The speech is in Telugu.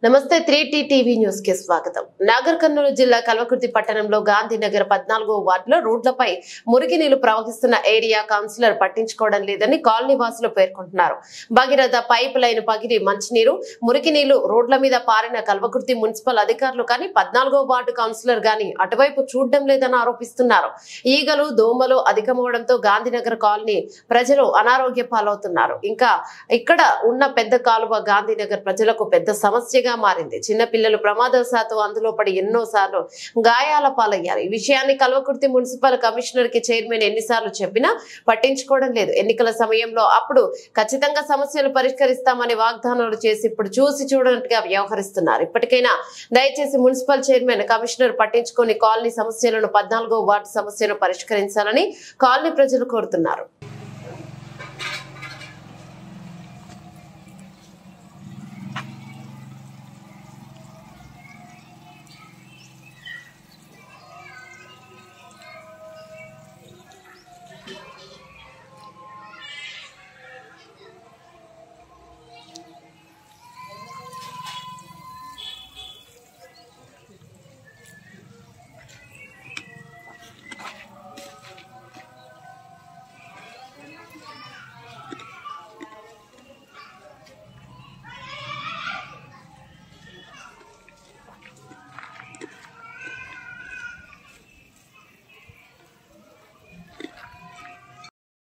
నమస్తే 3T టీవీ న్యూస్ కి స్వాగతం. నాగర్ కర్నూలు జిల్లా కల్వకుర్తి పట్టణంలో గాంధీనగర్ 14వ వార్డులో రోడ్లపై మురికి నీళ్లు ప్రవహిస్తున్న ఏరియా కౌన్సిలర్ పట్టించుకోవడం లేదని కాలనీ వాసులు పేర్కొంటున్నారు. భగీరథ పైప్ లైన్ పగిలి మంచినీరు, మురికి నీళ్లు రోడ్ల మీద పారిన కల్వకుర్తి మున్సిపల్ అధికారులు కానీ 14వ వార్డు కౌన్సిలర్ గాని అటువైపు చూడడం లేదని ఆరోపిస్తున్నారు. ఈగలు దోమలు అధికమవడంతో గాంధీనగర్ కాలనీ ప్రజలు అనారోగ్య పాలవుతున్నారు. ఇంకా ఇక్కడ ఉన్న పెద్ద కాలువ గాంధీనగర్ ప్రజలకు పెద్ద సమస్యగా మారింది. చిన్న పిల్లలు ప్రమాదవశాత్తు అందులో పడి ఎన్నోసార్లు గాయాల పాలయ్యారు. ఈ విషయాన్ని కల్వకుర్తి మున్సిపల్ కమిషనర్ కి చైర్మన్ ఎన్నిసార్లు చెప్పినా పట్టించుకోవడం లేదు. ఎన్నికల సమయంలో అప్పుడు ఖచ్చితంగా సమస్యలు పరిష్కరిస్తామని వాగ్దానాలు చేసి ఇప్పుడు చూసి చూడనట్టుగా వ్యవహరిస్తున్నారు. ఇప్పటికైనా దయచేసి మున్సిపల్ చైర్మన్ కమిషనర్ పట్టించుకొని కాలనీ సమస్యలను 14వ వార్డు సమస్యను పరిష్కరించాలని కాలనీ ప్రజలు కోరుతున్నారు.